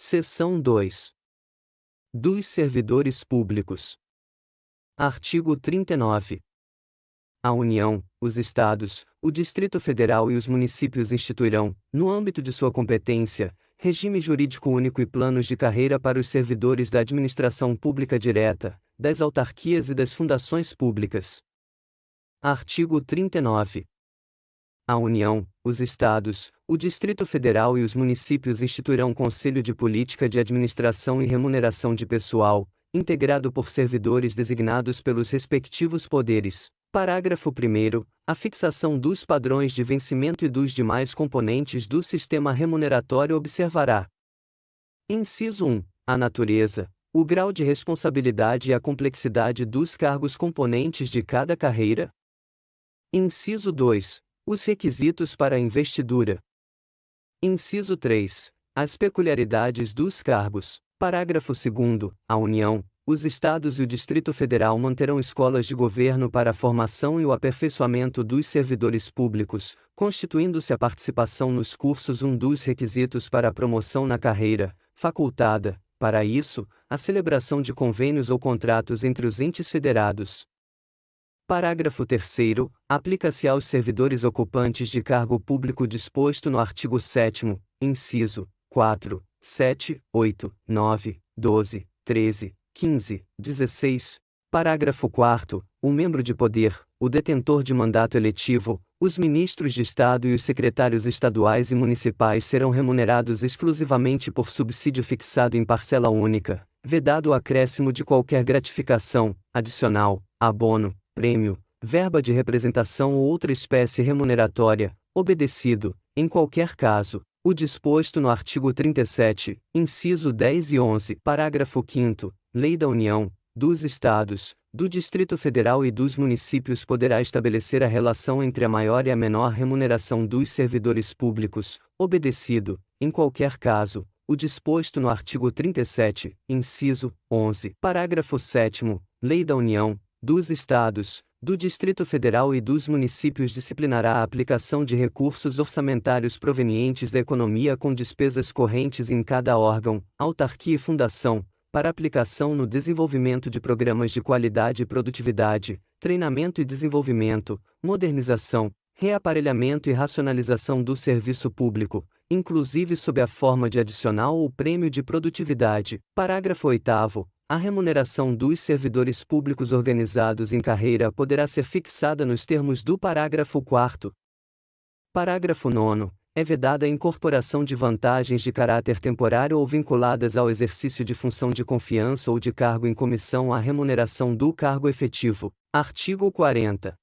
Seção 2. Dos servidores públicos. Artigo 39. A União, os Estados, o Distrito Federal e os municípios instituirão, no âmbito de sua competência, regime jurídico único e planos de carreira para os servidores da administração pública direta, das autarquias e das fundações públicas. Artigo 39. A União, os Estados, o Distrito Federal e os municípios instituirão Conselho de Política de Administração e Remuneração de Pessoal, integrado por servidores designados pelos respectivos poderes. Parágrafo 1º. A fixação dos padrões de vencimento e dos demais componentes do sistema remuneratório observará. Inciso 1. A natureza, o grau de responsabilidade e a complexidade dos cargos componentes de cada carreira. Inciso 2. Os requisitos para a investidura. Inciso 3. As peculiaridades dos cargos. Parágrafo 2º. A União, os Estados e o Distrito Federal manterão escolas de governo para a formação e o aperfeiçoamento dos servidores públicos, constituindo-se a participação nos cursos um dos requisitos para a promoção na carreira, facultada, para isso, a celebração de convênios ou contratos entre os entes federados. Parágrafo 3º. Aplica-se aos servidores ocupantes de cargo público disposto no artigo 7º, inciso 4, 7, 8, 9, 12, 13, 15, 16. Parágrafo 4º. O membro de poder, o detentor de mandato eletivo, os ministros de Estado e os secretários estaduais e municipais serão remunerados exclusivamente por subsídio fixado em parcela única, vedado o acréscimo de qualquer gratificação, adicional, abono, prêmio, verba de representação ou outra espécie remuneratória, obedecido, em qualquer caso, o disposto no artigo 37, inciso 10 e 11, parágrafo 5º, Lei da União, dos Estados, do Distrito Federal e dos municípios poderá estabelecer a relação entre a maior e a menor remuneração dos servidores públicos, obedecido, em qualquer caso, o disposto no artigo 37, inciso 11, parágrafo 7º, Lei da União, dos Estados, do Distrito Federal e dos municípios disciplinará a aplicação de recursos orçamentários provenientes da economia com despesas correntes em cada órgão, autarquia e fundação, para aplicação no desenvolvimento de programas de qualidade e produtividade, treinamento e desenvolvimento, modernização, reaparelhamento e racionalização do serviço público, inclusive sob a forma de adicional ou prêmio de produtividade. Parágrafo 8º. A remuneração dos servidores públicos organizados em carreira poderá ser fixada nos termos do parágrafo 4º. Parágrafo 9º. É vedada a incorporação de vantagens de caráter temporário ou vinculadas ao exercício de função de confiança ou de cargo em comissão à remuneração do cargo efetivo. Artigo 40.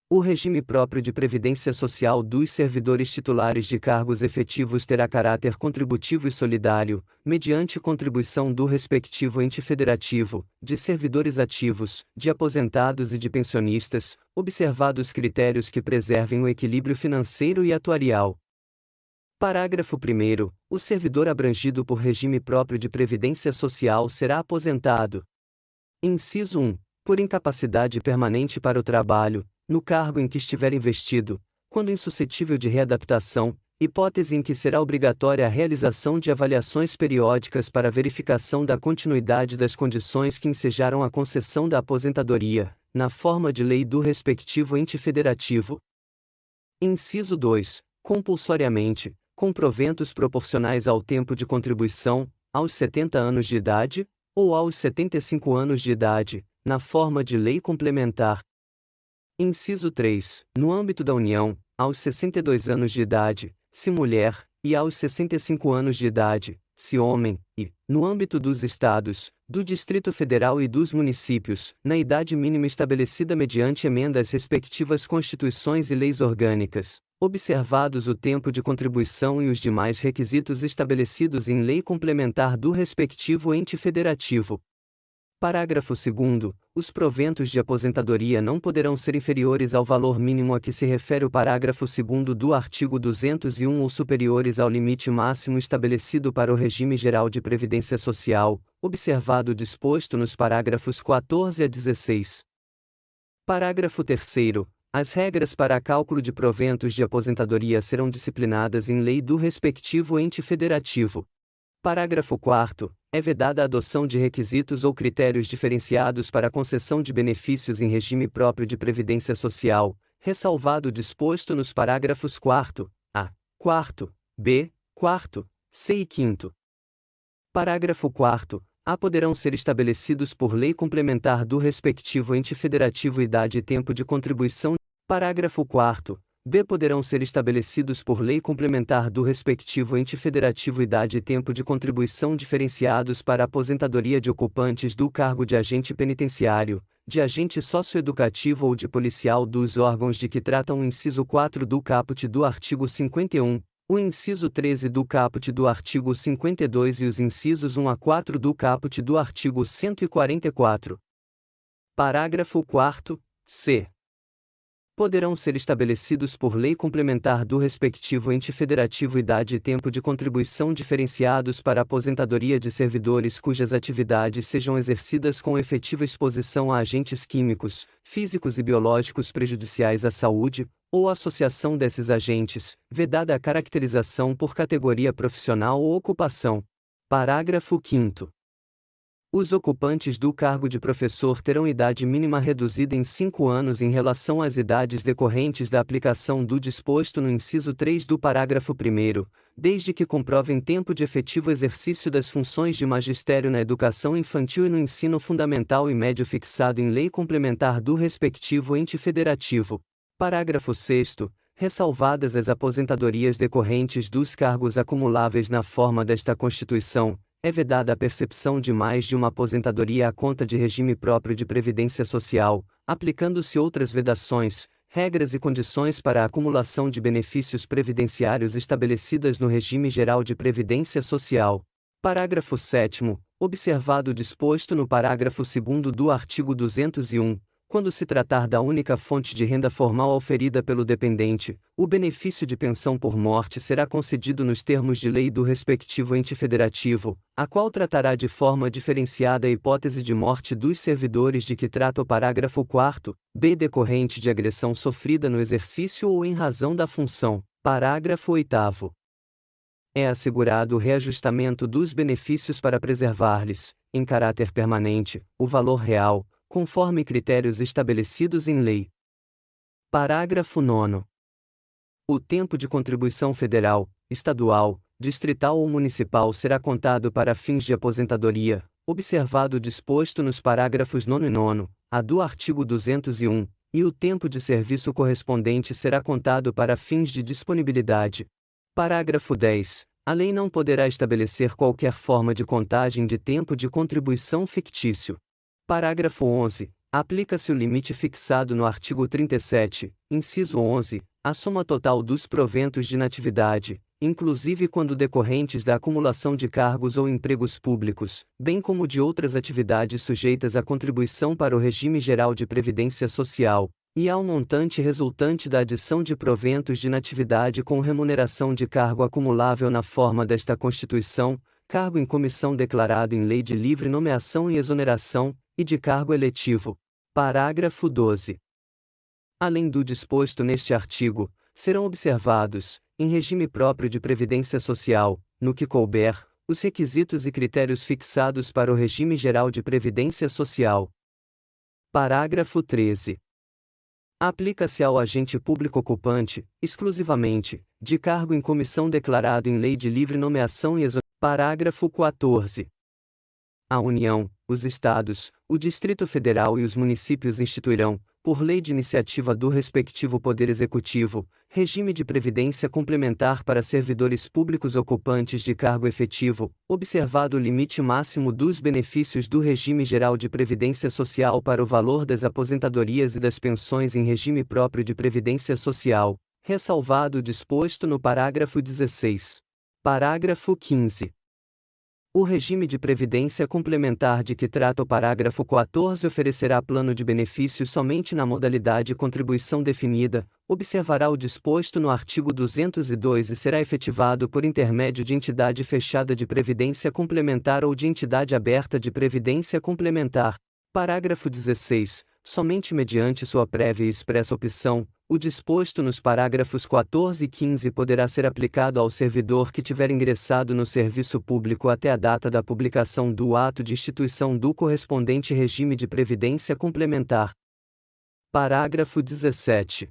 O regime próprio de previdência social dos servidores titulares de cargos efetivos terá caráter contributivo e solidário, mediante contribuição do respectivo ente federativo, de servidores ativos, de aposentados e de pensionistas, observados critérios que preservem o equilíbrio financeiro e atuarial. Parágrafo 1º. O servidor abrangido por regime próprio de previdência social será aposentado. Inciso 1. Por incapacidade permanente para o trabalho, no cargo em que estiver investido, quando insuscetível de readaptação, hipótese em que será obrigatória a realização de avaliações periódicas para verificação da continuidade das condições que ensejaram a concessão da aposentadoria, na forma de lei do respectivo ente federativo. Inciso 2. Compulsoriamente, com proventos proporcionais ao tempo de contribuição, aos 70 anos de idade, ou aos 75 anos de idade, na forma de lei complementar. Inciso 3. No âmbito da União, aos 62 anos de idade, se mulher, e aos 65 anos de idade, se homem, e, no âmbito dos Estados, do Distrito Federal e dos municípios, na idade mínima estabelecida mediante emenda às respectivas constituições e leis orgânicas, observados o tempo de contribuição e os demais requisitos estabelecidos em lei complementar do respectivo ente federativo. Parágrafo 2º. Os proventos de aposentadoria não poderão ser inferiores ao valor mínimo a que se refere o parágrafo 2º do artigo 201 ou superiores ao limite máximo estabelecido para o regime geral de previdência social, observado o disposto nos parágrafos 14 a 16. Parágrafo 3º. As regras para cálculo de proventos de aposentadoria serão disciplinadas em lei do respectivo ente federativo. Parágrafo 4º. É vedada a adoção de requisitos ou critérios diferenciados para a concessão de benefícios em regime próprio de previdência social, ressalvado o disposto nos parágrafos 4º, A, 4º, B, 4º, C e 5º. Parágrafo 4º. A poderão ser estabelecidos por lei complementar do respectivo ente federativo idade e tempo de contribuição. Parágrafo 4º. B. Poderão ser estabelecidos por lei complementar do respectivo ente federativo idade e tempo de contribuição diferenciados para a aposentadoria de ocupantes do cargo de agente penitenciário, de agente socioeducativo ou de policial dos órgãos de que tratam o inciso 4 do caput do artigo 51, o inciso 13 do caput do artigo 52 e os incisos 1 a 4 do caput do artigo 144. Parágrafo 4º. C. Poderão ser estabelecidos por lei complementar do respectivo ente federativo idade e tempo de contribuição diferenciados para a aposentadoria de servidores cujas atividades sejam exercidas com efetiva exposição a agentes químicos, físicos e biológicos prejudiciais à saúde, ou associação desses agentes, vedada a caracterização por categoria profissional ou ocupação. Parágrafo 5º. Os ocupantes do cargo de professor terão idade mínima reduzida em 5 anos em relação às idades decorrentes da aplicação do disposto no inciso 3 do parágrafo 1º, desde que comprovem tempo de efetivo exercício das funções de magistério na educação infantil e no ensino fundamental e médio fixado em lei complementar do respectivo ente federativo. Parágrafo 6º. Ressalvadas as aposentadorias decorrentes dos cargos acumuláveis na forma desta Constituição, é vedada a percepção de mais de uma aposentadoria à conta de regime próprio de previdência social, aplicando-se outras vedações, regras e condições para a acumulação de benefícios previdenciários estabelecidas no regime geral de previdência social. Parágrafo 7º. Observado o disposto no parágrafo 2º do artigo 201, quando se tratar da única fonte de renda formal oferida pelo dependente, o benefício de pensão por morte será concedido nos termos de lei do respectivo ente federativo, a qual tratará de forma diferenciada a hipótese de morte dos servidores de que trata o parágrafo 4º, b decorrente de agressão sofrida no exercício ou em razão da função. Parágrafo 8º. É assegurado o reajustamento dos benefícios para preservar-lhes, em caráter permanente, o valor real, conforme critérios estabelecidos em lei. Parágrafo 9º. O tempo de contribuição federal, estadual, distrital ou municipal será contado para fins de aposentadoria, observado o disposto nos parágrafos 9º e 9º, a do artigo 201, e o tempo de serviço correspondente será contado para fins de disponibilidade. Parágrafo 10. A lei não poderá estabelecer qualquer forma de contagem de tempo de contribuição fictício. Parágrafo 11. Aplica-se o limite fixado no artigo 37, inciso 11, à soma total dos proventos de inatividade, inclusive quando decorrentes da acumulação de cargos ou empregos públicos, bem como de outras atividades sujeitas à contribuição para o regime geral de previdência social, e ao montante resultante da adição de proventos de inatividade com remuneração de cargo acumulável na forma desta Constituição, cargo em comissão declarado em lei de livre nomeação e exoneração, e de cargo eletivo. Parágrafo 12. Além do disposto neste artigo, serão observados, em regime próprio de previdência social, no que couber, os requisitos e critérios fixados para o regime geral de previdência social. Parágrafo 13. Aplica-se ao agente público ocupante, exclusivamente, de cargo em comissão declarado em lei de livre nomeação e exoneração. Parágrafo 14. A União, os Estados, o Distrito Federal e os municípios instituirão, por lei de iniciativa do respectivo Poder Executivo, regime de previdência complementar para servidores públicos ocupantes de cargo efetivo, observado o limite máximo dos benefícios do regime geral de previdência social para o valor das aposentadorias e das pensões em regime próprio de previdência social, ressalvado o disposto no parágrafo 16. Parágrafo 15. O regime de previdência complementar de que trata o parágrafo 14 oferecerá plano de benefícios somente na modalidade contribuição definida, observará o disposto no artigo 202 e será efetivado por intermédio de entidade fechada de previdência complementar ou de entidade aberta de previdência complementar. Parágrafo 16. somente mediante sua prévia e expressa opção, o disposto nos parágrafos 14 e 15 poderá ser aplicado ao servidor que tiver ingressado no serviço público até a data da publicação do ato de instituição do correspondente regime de previdência complementar. Parágrafo 17.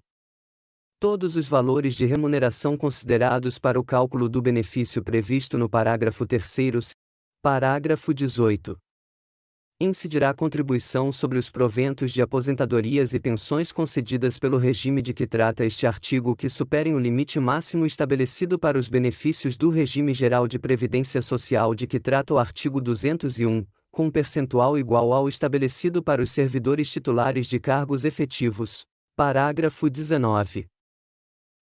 Todos os valores de remuneração considerados para o cálculo do benefício previsto no parágrafo 3º. Parágrafo 18. Incidirá contribuição sobre os proventos de aposentadorias e pensões concedidas pelo regime de que trata este artigo que superem o limite máximo estabelecido para os benefícios do regime geral de previdência social de que trata o artigo 201, com um percentual igual ao estabelecido para os servidores titulares de cargos efetivos. Parágrafo 19.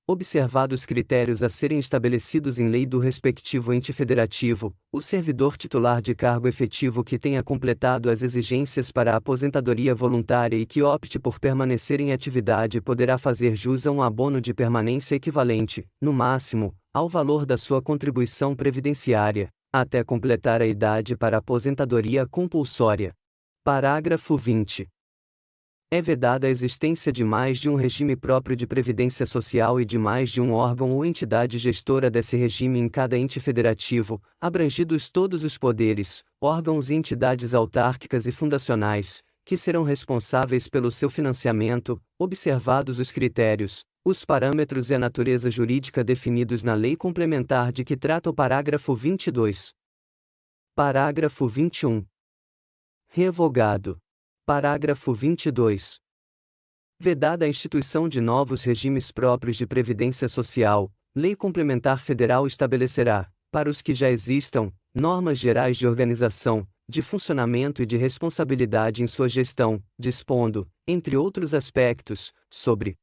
Observados critérios a serem estabelecidos em lei do respectivo ente federativo, o servidor titular de cargo efetivo que tenha completado as exigências para a aposentadoria voluntária e que opte por permanecer em atividade poderá fazer jus a um abono de permanência equivalente, no máximo, ao valor da sua contribuição previdenciária, até completar a idade para a aposentadoria compulsória. Parágrafo 20. É vedada a existência de mais de um regime próprio de previdência social e de mais de um órgão ou entidade gestora desse regime em cada ente federativo, abrangidos todos os poderes, órgãos e entidades autárquicas e fundacionais, que serão responsáveis pelo seu financiamento, observados os critérios, os parâmetros e a natureza jurídica definidos na lei complementar de que trata o parágrafo 22. Parágrafo 21. Revogado. Parágrafo 22. Vedada a instituição de novos regimes próprios de previdência social, Lei Complementar Federal estabelecerá, para os que já existam, normas gerais de organização, de funcionamento e de responsabilidade em sua gestão, dispondo, entre outros aspectos, sobre: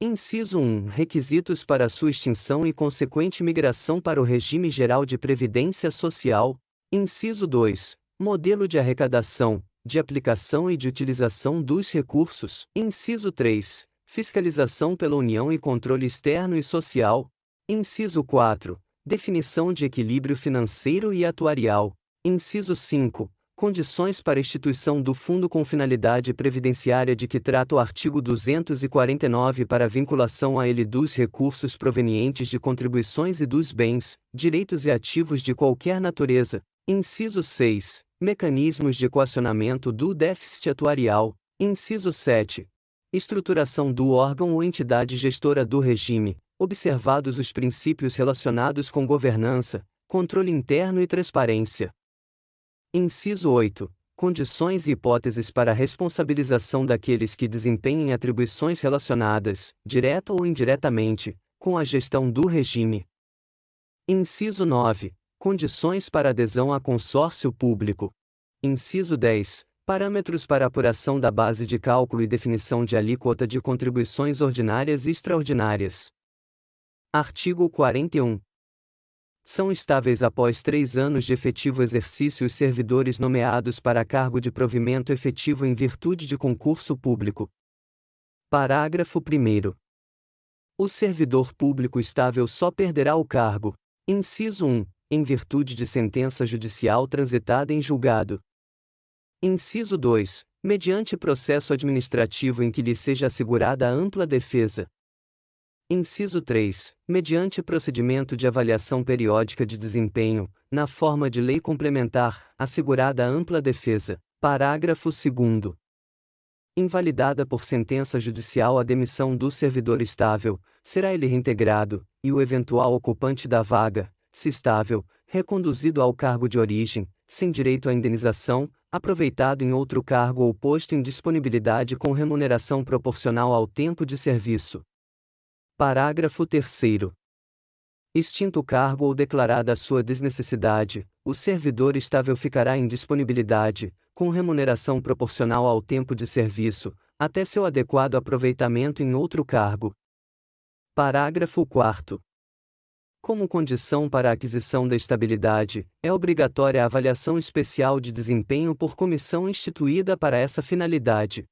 Inciso 1. Requisitos para sua extinção e consequente migração para o regime geral de previdência social. Inciso 2. Modelo de arrecadação, de aplicação e de utilização dos recursos. Inciso 3. Fiscalização pela União e controle externo e social. Inciso 4. Definição de equilíbrio financeiro e atuarial. Inciso 5. Condições para instituição do fundo com finalidade previdenciária de que trata o artigo 249 para vinculação a ele dos recursos provenientes de contribuições e dos bens, direitos e ativos de qualquer natureza. Inciso 6. Mecanismos de equacionamento do déficit atuarial. Inciso 7. Estruturação do órgão ou entidade gestora do regime, observados os princípios relacionados com governança, controle interno e transparência. Inciso 8. Condições e hipóteses para a responsabilização daqueles que desempenhem atribuições relacionadas, direta ou indiretamente, com a gestão do regime. Inciso 9. Condições para adesão a consórcio público. Inciso 10. Parâmetros para apuração da base de cálculo e definição de alíquota de contribuições ordinárias e extraordinárias. Artigo 41. São estáveis após 3 anos de efetivo exercício os servidores nomeados para cargo de provimento efetivo em virtude de concurso público. Parágrafo 1º. O servidor público estável só perderá o cargo. Inciso 1. Em virtude de sentença judicial transitada em julgado. Inciso 2. Mediante processo administrativo em que lhe seja assegurada ampla defesa. Inciso 3. Mediante procedimento de avaliação periódica de desempenho, na forma de lei complementar, assegurada ampla defesa. Parágrafo 2º. Invalidada por sentença judicial a demissão do servidor estável, será ele reintegrado, e o eventual ocupante da vaga, se estável, reconduzido ao cargo de origem, sem direito à indenização, aproveitado em outro cargo ou posto em disponibilidade com remuneração proporcional ao tempo de serviço. Parágrafo 3º. Extinto o cargo ou declarada a sua desnecessidade, o servidor estável ficará em disponibilidade, com remuneração proporcional ao tempo de serviço, até seu adequado aproveitamento em outro cargo. Parágrafo 4º. Como condição para a aquisição da estabilidade, é obrigatória a avaliação especial de desempenho por comissão instituída para essa finalidade.